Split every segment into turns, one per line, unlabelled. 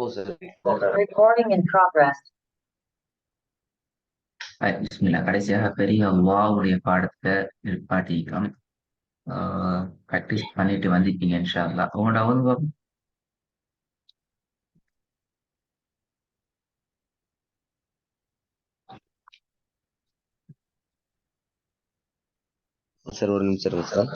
Recording in progress.
பிஸ்மில்லா கடைசியாக பெரிய அல்லாஹ்வுடைய பாடத்தை நிற்பாட்டிக்கோம். ப்ராக்டிஸ் பண்ணிட்டு வந்திருக்கீங்க இன்ஷா அல்லாஹ். உங்களோட அவங்க
சார் ஒரு நிமிஷம் இருங்க சார்.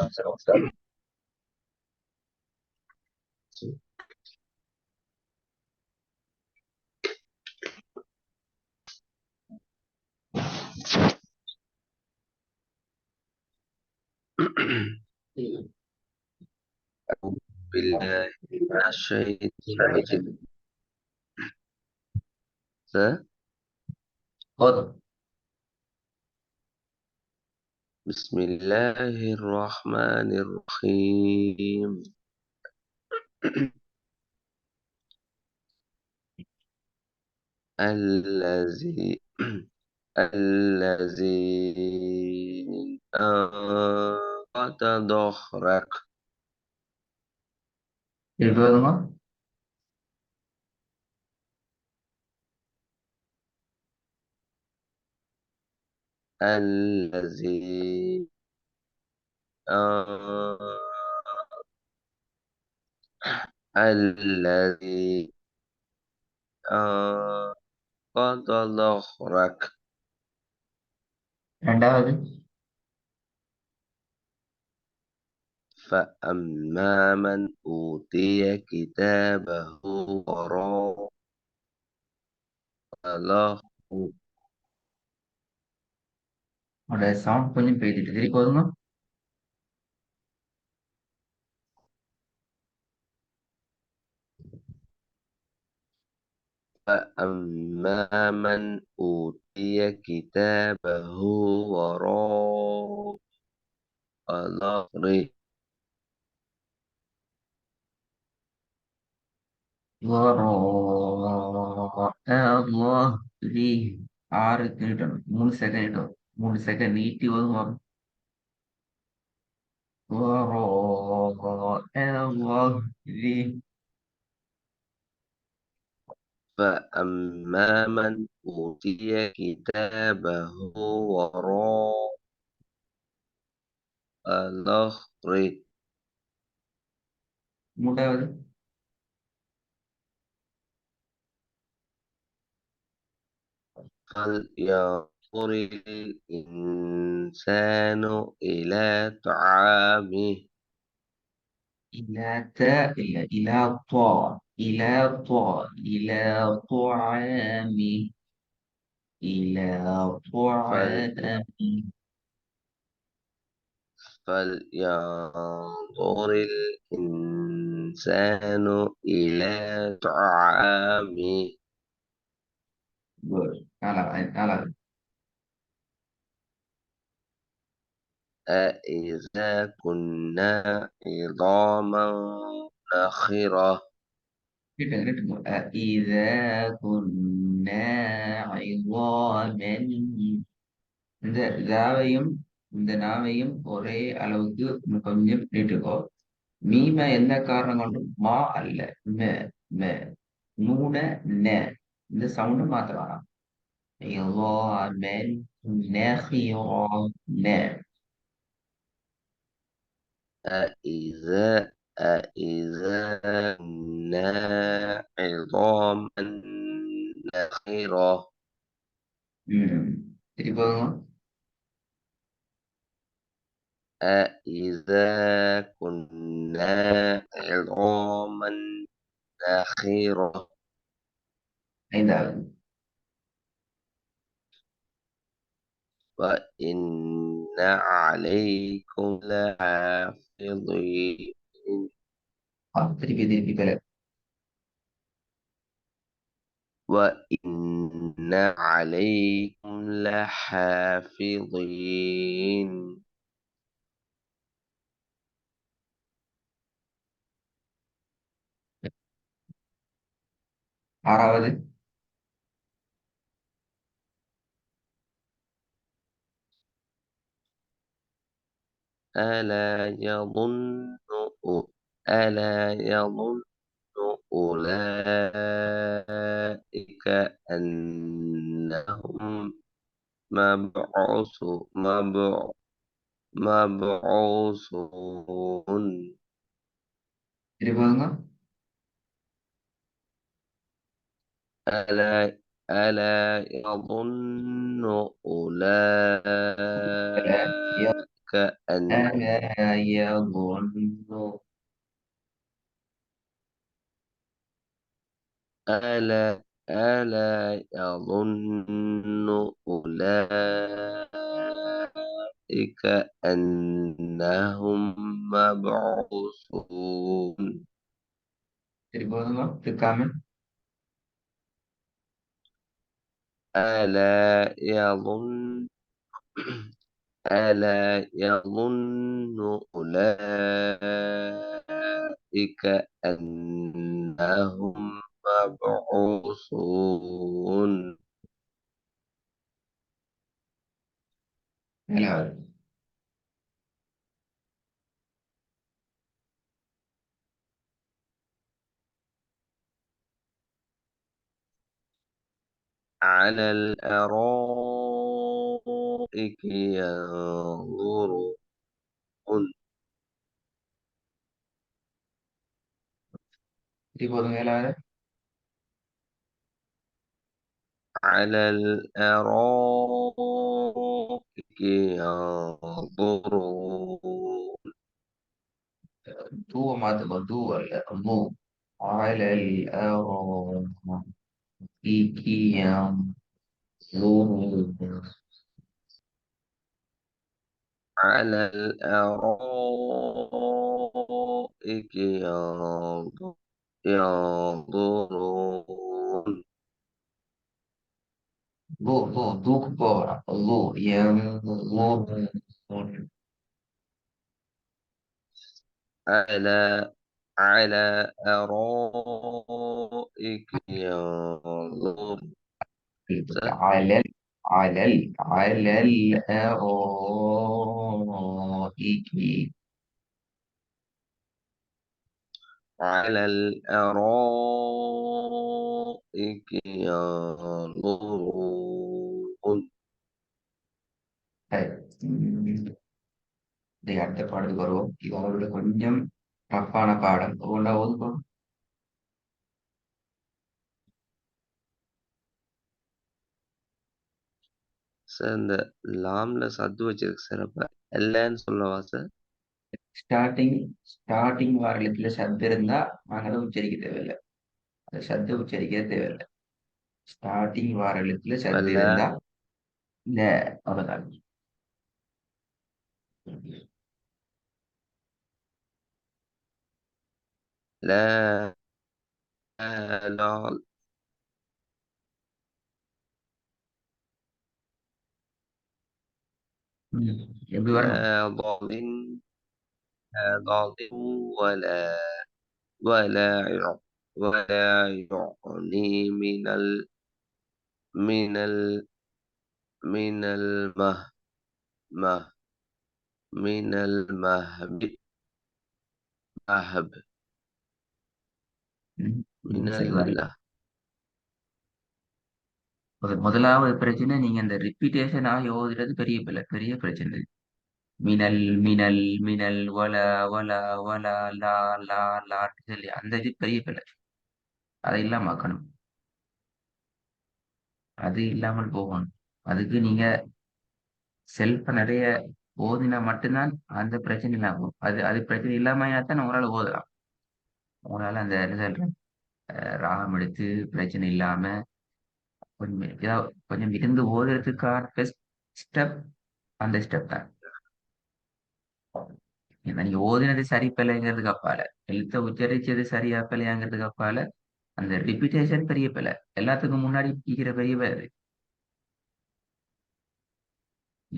أعوذ بالله من الشيطان الرجيم. சார்
போதும்.
بسم الله الرحمن الرحيم. الذي أنقض ظهرك.
திருப்பி வருங்க.
الذي الذي أنقض ظهرك.
ரெண்டாவது
فأما من أوتي كتابه وراء ظهره
உங்களோட சவுண்ட் கொஞ்சம் போயிட்டு திருப்பி வருங்க.
فأما من أوتي كتابه وراء ظهره
அல்லாஹ் 6 நீட்டணும். 3 செகண்ட் நீட்டும். 3 செகண்ட் நீட்டி வருங்க. அல்லாஹ்
فأما من أوتي كتابه وراء ظهره
மூன்றாவது
فلينظر الإنسان إلى طعامه.
إلى تاء إلى طاء إلى طاء إلى طعام إلى طعام
فلينظر الإنسان إلى طعامه.
Good. நாலாவது
أإذا كنا عظاما نخرة.
إذا كنا عظاما இந்த இதாவையும் இந்த நாவையும் ஒரே அளவுக்கு கொஞ்சம் நீட்டுக்கோ. மீம எந்த காரணம் கொண்டும் மா அல்ல ம ம நூன ந இந்த சவுண்டு மாத்த வேணாம். عظاما نخرا ن
أإذا كنا عظاما نخرة.
திருப்பி போதுங்க.
أإذا كنا عظاما نخرة.
ஐந்தாவது
وإن عليكم لحافظين.
திருப்பி பேர
وإن عليكم لحافظين.
ஆறாவது
ألا يظن أولئك كأنهم مبعوث مبع مبعوثون
திருப்பங்க.
ألا ألا يظن أولئك أن
ألا يظن
ألا يظن أولئك أنهم مبعوثون
திருப்பங்க. திருக்காம.
ألا يظن ألا يظن أولئك أنهم مبعوثون
மேல
على الأرائك ينظرون
திருப்பங்க. மேல
على الأرائك ينظرون
தூவ மாத்துக்கோ. தூ அல்ல மூ. على الأرائك ينظرون.
على الأرائك ينظرون
ذو ذوق بورا ذو ينظرون.
على على أرائك ينظرون
على الأرائك.
على الأرائك ينظرون
இதை அடுத்த பாடத்துக்கு வருவோம். இது அவரோட கொஞ்சம் டஃப்பான பாடம். ஒவ்வொன்றா ஒதுக்கும்.
சார் இந்த லாம்ல சத்து வச்சிருக்கு சார் அப்ப இல்லைன்னு சொல்லவா சார்
ஸ்டார்டிங் ஸ்டார்டிங் வாரத்துல சத்து இருந்தா நாங்க அதை உச்சரிக்க தேவையில்லை. அது சத்து உச்சரிக்க தேவையில்லை. ஸ்டார்டிங் வாரத்துல சத்து
வல்ல
இருந்தா இல்ல அவ்வளவுதான்.
لا لا
எப்படி வரணும்?
لا ضال لا ضال ولا ولا يغني من ال من المه مه من المهب مهب من
சரி வரல.
الله
முதலாவது பிரச்சனை நீங்க இந்த ரிப்பீட்டேஷன் ஆகி ஓதுறது பெரிய பெரிய பிரச்சனை. மினல் மினல் மினல் வல வல வல லா லா லா சொல்லி அந்த இது பெரிய பிள்ளை. அதை இல்லாம ஆக்கணும். அது இல்லாமல் போகணும். அதுக்கு நீங்க செல்ஃப நிறைய ஓதினா மட்டும்தான் அந்த பிரச்சனை இல்லாம அது அது பிரச்சனை இல்லாம தான் உங்களால ஓதலாம். உங்களால அந்த என்ன சொல்றேன், ராகம் எடுத்து பிரச்சனை இல்லாம கொஞ்சம் கொஞ்சம் இருந்து ஓதுறதுக்கான பெஸ்ட் ஸ்டெப் அந்த ஸ்டெப் தான். ஏன்னா நீங்க ஓதினது சரி பிள்ளைங்கிறதுக்கு அப்பால, எழுத்த உச்சரிச்சது சரியா பிள்ளையாங்கிறதுக்கு அப்பால, அந்த ரிப்பீட்டேஷன் பெரிய பிள்ளை. எல்லாத்துக்கும் முன்னாடி இருக்கிற பெரிய பிள்ளை அது.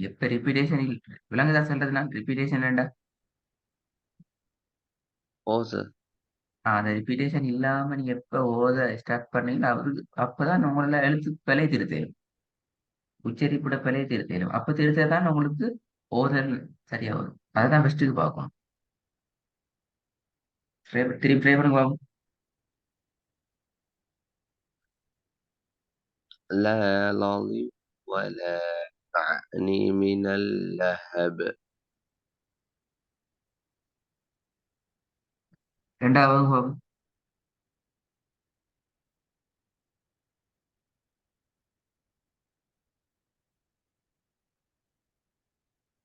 எப்ப ரிப்பீட்டேஷன் விலங்குதா சொல்றதுனா ரிப்பீட்டேஷன் வேண்டா.
ஓ சார்
அந்த ரிப்பீட்டேஷன் இல்லாம நீங்க எப்ப ஓத ஸ்டார்ட் பண்ணீங்களோ அவருக்கு அப்பதான் உங்களால எழுத்து பிழை திருத்தேரும். உச்சரிப்புட பிழை திருத்தேரும். அப்ப திருத்ததான் உங்களுக்கு ஓதல் சரியா வரும். அதான் ஃபர்ஸ்ட்டுக்கு பார்க்கணும். திருப்பி ட்ரை பண்ணுங்க பாப்போம்.
لا لظ ولا أعني من اللهب.
2வது வகுப்பு.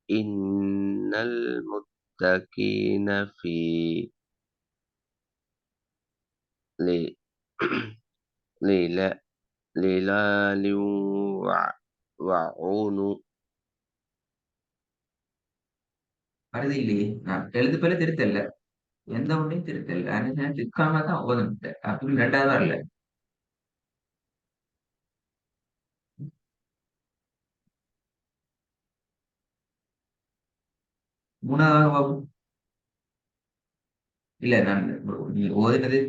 إن المتقين في ل- للا- لظلال وعون.
வருது இல்லையே, நான் எழுது பேல திருத்தல்ல, எந்த ஒன்றையும் திருத்தல்ல, ஆனா திக்காம தான் ஓதணும். அப்படி 2வது வரல. 3வது வகுப்பு. இல்ல, நான் நீ ஓதுனது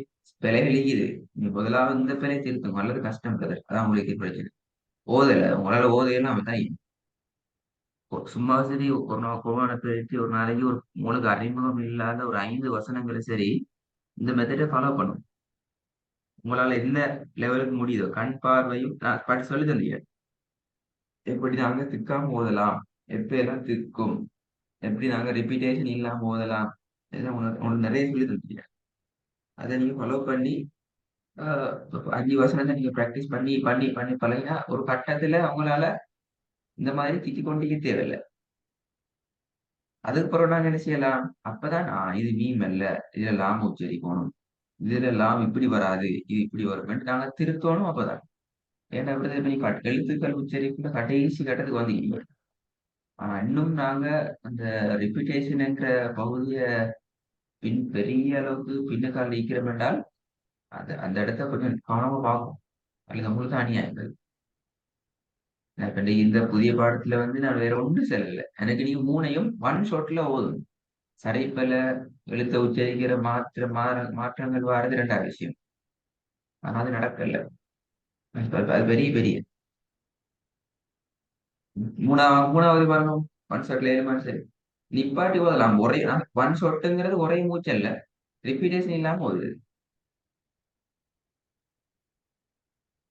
பிழைகள் இருக்குது. நீ முதலாவது இந்த பிழை திருத்தம் அல்லது கஷ்டம் கதை, அதான் உங்களுக்கு பிரச்சனை. ஓதல, உங்களால ஓதையெல்லாம் தான். சும்மா சரி, ஒரு நாள் குர்ஆனை போயிட்டு ஒரு நாளைக்கு உங்களுக்கு அறிமுகம் இல்லாத ஒரு 5 வசனங்களை சரி இந்த மெத்தடை ஃபாலோ பண்ணும். உங்களால எந்த லெவலுக்கு முடியுதோ, கண் பார்வையும் நான் பாட்டு சொல்லி தந்தீங்க எப்படி நாங்க திக்காம ஓதலாம், எப்ப எல்லாம் திக்கும், எப்படி நாங்க ரிப்பீட்டேஷன் இல்லாம ஓதலாம், இதெல்லாம் உங்களுக்கு நிறைய சொல்லி தந்தீங்க. அதை நீங்க ஃபாலோ பண்ணி 5 வசனத்தை நீங்க ப்ராக்டிஸ் பண்ணி பண்ணி பண்ணி பழகினா ஒரு கட்டத்துல அவங்களால இந்த மாதிரி திக்கிக் கொண்டே தேவையில்லை. அதுக்கப்புறம் நாங்க என்ன செய்யலாம், அப்பதான் இது மீம் அல்ல, இதுல லாம் உச்சரிக்கணும், இதுல லாம் இப்படி வராது, இது இப்படி வரும் நாங்க திருத்தணும். அப்பதான் ஏன்னா விடுதலை பண்ணி எழுத்துக்கள் உச்சரிப்புல கடைசி கட்டத்துக்கு வந்தீங்க. ஆனா இன்னும் நாங்க அந்த ரிப்பீட்டேஷன் என்ற பகுதியை பெரிய அளவுக்கு பின்னுக்கால் நீக்கிறோம் என்றால் அந்த இடத்த கொஞ்சம் கவனமா பார்க்கும். அல்லது நம்மளுக்கு அநியாயங்கள். நான் இப்ப இந்த புதிய பாடத்துல நான் வேற ஒன்றும் செல்லல, எனக்கு நீங்க 3ஐயும் ஒன் ஷாட்ல ஓதும். சரைப்பல எழுத்த உச்சரிக்கிற மாற்றங்கள் வாரது 2வது விஷயம். ஆனா அது நடக்கல. அது பெரிய பெரிய 3வது வரணும். ஒன் ஷாட்ல 7 மார்க் சரி நிப்பாட்டி ஓதலாம். ஒரே ஒன் ஷாட்டுங்கிறது ஒரே மூச்சல்ல, ரிப்பீட்டேஷன் இல்லாம ஓதுது.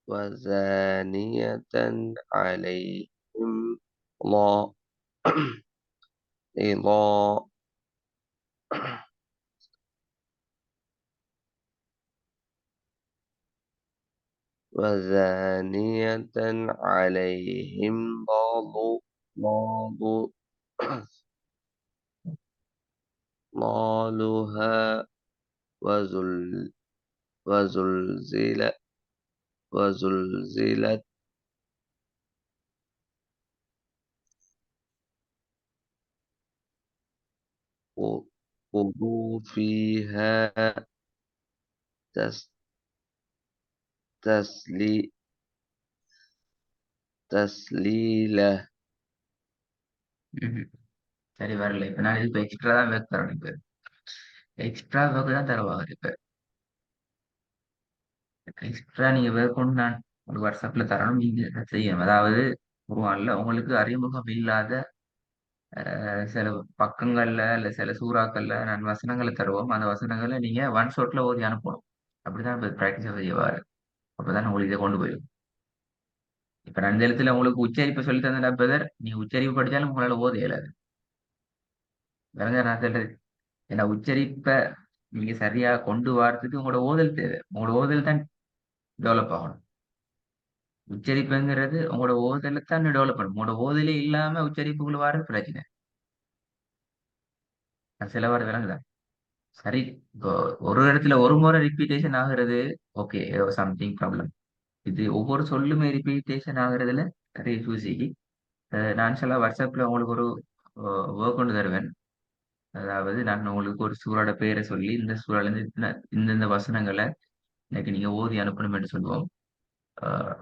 وزانية عليهم لا إضاء وزانية عليهم ضاد ضالها وزل وزلزل وزلزلت قطوفها تس تسلي تسليله.
ம்ஹும். சரி வரல. இப்ப நான் இப்ப எக்ஸ்ட்ரா தான் ஒர்க் தரணும். இப்ப எக்ஸ்ட்ரா ஒர்க் தான் தருவாங்க. இப்ப எக்ஸ்ட்ரா நீங்க ஒர்க் கொண்டு நான் ஒரு வாட்ஸ்அப்ல தரணும், நீங்க செய்யணும். அதாவது குர்ஆன்ல உங்களுக்கு அறிமுகம் இல்லாத சில பக்கங்கள்ல இல்ல சில சூறாக்கள்ல நான் வசனங்களை தருவோம். அந்த வசனங்களை நீங்க ஒன் ஷாட்ல ஓதி அனுப்பணும். அப்படிதான் இப்ப பிராக்டிஸ் செய்வாரு. அப்பதான் உங்களுக்கு இதை கொண்டு போயிடும். இப்ப நான் இந்த இடத்துல உங்களுக்கு உச்சரிப்பு சொல்லி தந்தேன் பிரதர், நீங்க உச்சரிப்பு படிச்சாலும் உங்களால ஓத இயலாது. விளங்க நான் சொல்றது? ஏன்னா உச்சரிப்ப நீங்க சரியா கொண்டு வரதுக்கு உங்களோட ஓதல் தேவை. உங்களோட ஓதல் தான் டெவலப் ஆகணும். உச்சரிப்புங்கிறது உங்களோட ஓதலை தான் டெவலப் பண்ணும். உங்களோட ஓதலே இல்லாம உச்சரிப்புக்குள்ள வர பிரச்சனை. அது சில வாரம் விளங்குதா? சரி. இப்போ ஒரு இடத்துல ஒரு முறை ரிப்பீட்டேஷன் ஆகுறது ஓகே, ஏதோ சம்திங் ப்ராப்ளம். இது ஒவ்வொரு சொல்லுமே ரிப்பீட்டேஷன் ஆகுறதுல நிறைய சூசிக்கு நான் சில வாட்ஸ்அப்ல உங்களுக்கு ஒரு ஒர்க் கொண்டு தருவேன். அதாவது நான் உங்களுக்கு ஒரு சூறோட பேரை சொல்லி இந்த சூறால இருந்து இந்தந்த வசனங்களை எனக்கு நீங்க ஓதி அனுப்பணும்னு சொல்லுவோம்.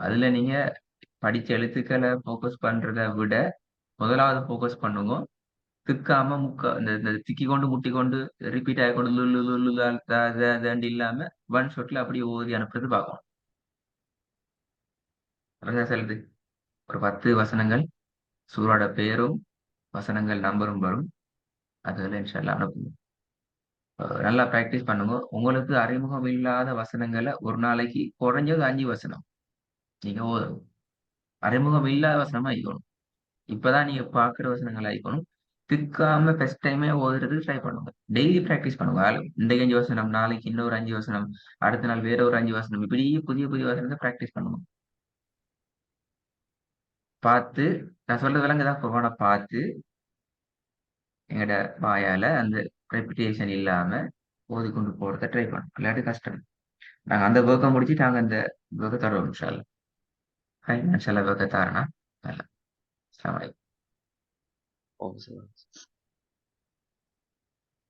அதுல நீங்க படிச்ச எழுத்துக்களை ஃபோக்கஸ் பண்றதை விட முதலாவது ஃபோக்கஸ் பண்ணுங்க. திக்காம இந்த திக்கி கொண்டு முட்டி கொண்டு ரிப்பீட் ஆகிக்கொண்டு லுல்லு லுல்லு தாண்டி இல்லாம ஒன் ஷாட்ல அப்படியே ஓதி அனுப்புறது பார்க்கணும். அழகா செல்லுது. ஒரு 10 வசனங்கள், சூரோட பேரும் வசனங்கள் நம்பரும் வரும். அதுல இன்ஷால்லா அனுப்புங்க. நல்லா பிராக்டிஸ் பண்ணுங்க. உங்களுக்கு அறிமுகம் இல்லாத வசனங்களை ஒரு நாளைக்கு குறைஞ்சது 5 வசனம் நீங்க ஓதணும். அறிமுகம் இல்லாத வசனமா ஆயிக்கணும். இப்பதான் நீங்க பாக்குற வசனங்கள் ஆயிக்கணும். திக்காம ஃபர்ஸ்ட் டைமே ஓதுறதுக்கு ட்ரை பண்ணுங்க. டெய்லி பிராக்டிஸ் பண்ணுங்க. இன்றைக்கு 5 வசனம், நாளைக்கு இன்னொரு 5 வசனம், அடுத்த நாள் வேற ஒரு 5 வசனம், இப்படி புதிய புதிய வசனத்தை பிராக்டிஸ் பண்ணுங்க. பார்த்து நான் சொல்றது விலங்குதான் போவான பார்த்து எங்கட வாயால அந்த ரெப்பிட்டேஷன் இல்லாம ஓதிக்கொண்டு போறத ட்ரை பண்ணும். இல்லாட்டி கஷ்டம். நாங்க அந்த ஒர்க்கை முடிச்சு நாங்க அந்த ஒர்க்கை தரோம் இன்ஷால்லா. ஃபைனான்ஷியல் ஒர்க்கை தரேன்னா நல்லா. அஸ்ஸலாமு அலைக்கும்.
ஓ! சரி.